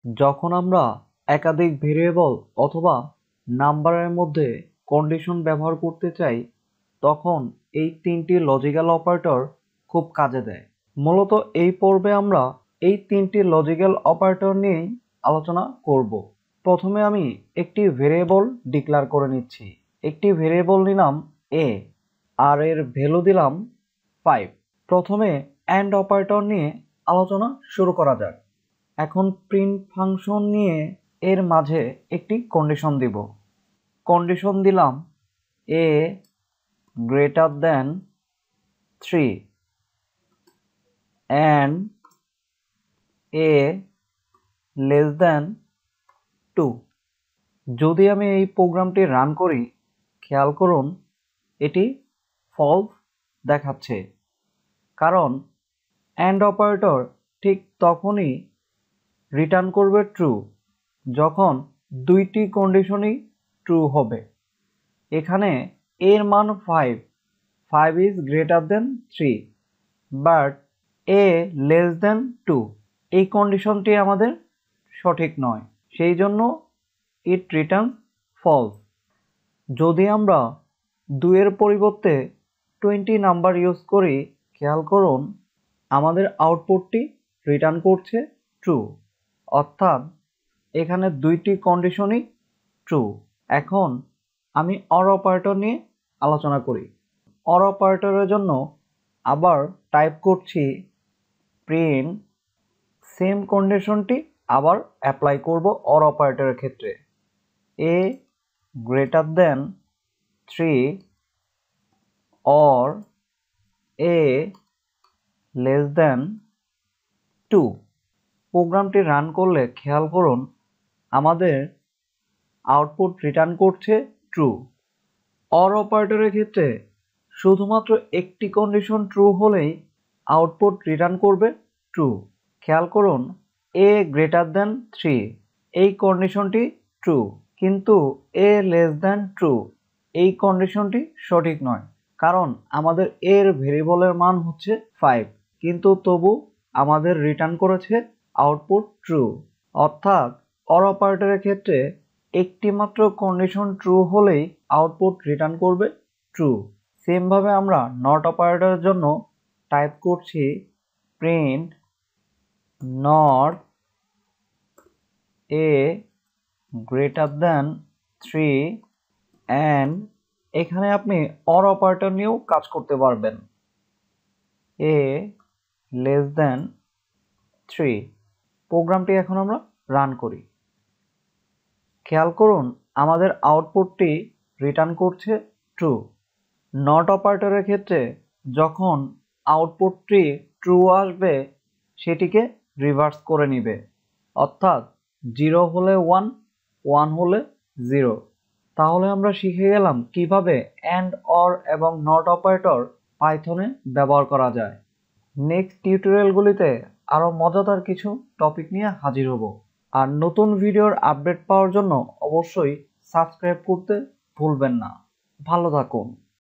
যখন আমরা একাধিক ভেরিয়েবল অথবা নাম্বারের মধ্যে কন্ডিশন ব্যবহার করতে চাই, তখন এই তিনটি লজিক্যাল অপারেটর খুব কাজে দেয়। মূলত এই পর্বে আমরা এই তিনটি লজিক্যাল অপারেটর নিয়েই আলোচনা করব। প্রথমে আমি একটি ভেরিয়েবল ডিক্লেয়ার করে নিচ্ছি। একটি ভেরিয়েবল নিলাম a, আর এর ভ্যালু দিলাম 5। প্রথমে অ্যান্ড অপারেটর নিয়ে আলোচনা শুরু করা যাক। এখন প্রিন্ট ফাংশন নিয়ে এর মাঝে একটি কন্ডিশন দিব। কন্ডিশন দিলাম a greater than 3 and a less than 2। যদি আমি এই প্রোগ্রামটি রান করি, খেয়াল করুন এটি ফলস দেখাচ্ছে, কারণ অ্যান্ড অপারেটর ঠিক তখনই রিটার্ন করবে ট্রু যখন দুইটি কন্ডিশনই ট্রু হবে। এখানে এর মান 5 is greater than 3 but A less than 2। এই কন্ডিশনটি আমাদের সঠিক নয়, সেই জন্য ইট রিটার্ন ফলস। যদি আমরা 2 এর পরিবর্তে 20 নাম্বার ইউজ করি, খেয়াল করুন আমাদের আউটপুটটি রিটার্ন করছে ট্রু, অর্থাৎ এখানে দুইটি কন্ডিশনই ট্রু। এখন আমি অর অপারেটর নিয়ে আলোচনা করি। অর অপারেটরের জন্য আবার টাইপ করছি প্রিন্ট, সেম কন্ডিশনটি আবার অ্যাপ্লাই করব অর অপারেটরের ক্ষেত্রে। a greater than 3 or a less than 2। প্রোগ্রামটি রান করলে খেয়াল করুন আমাদের আউটপুট রিটার্ন করছে ট্রু। অর অপারেটরের ক্ষেত্রে শুধুমাত্র একটি কন্ডিশন ট্রু হলেই আউটপুট রিটার্ন করবে ট্রু। খেয়াল করুন a গ্রেটার দেন 3 এই কন্ডিশনটি ট্রু, কিন্তু a লেস দেন ট্রু এই কন্ডিশনটি সঠিক নয়, কারণ আমাদের এর ভেরিয়েবলের মান হচ্ছে 5, কিন্তু তবু আমাদের রিটার্ন করেছে আউটপুট ট্রু। অর্থাৎ অর অপারেটরের ক্ষেত্রে একটি মাত্র কন্ডিশন ট্রু হলেই আউটপুট রিটার্ন করবে ট্রু। সেমভাবে আমরা নট অপারেটরের জন্য টাইপ করছি print not a greater than 3 and এখানে আপনি অর অপারেটর নিয়েও কাজ করতে পারবেন। a less than 3। প্রোগ্রামটি এখন আমরা রান করি। খেয়াল করুন আমাদের আউটপুটটি রিটার্ন করছে ট্রু। নট অপারেটরের ক্ষেত্রে যখন আউটপুটটি ট্রু আসবে সেটিকে রিভার্স করে নিবে, অর্থাৎ 0 হলে 1, 1 হলে 0। তাহলে আমরা শিখে গেলাম কিভাবে অ্যান্ড, অর এবং নট অপারেটর পাইথনে ব্যবহার করা যায়। নেক্সট টিউটোরিয়ালগুলিতে আরও মজাদার কিছু টপিক নিয়ে হাজির হব। আর নতুন ভিডিওর আপডেট পাওয়ার জন্য অবশ্যই সাবস্ক্রাইব করতে ভুলবেন না। ভালো থাকুন।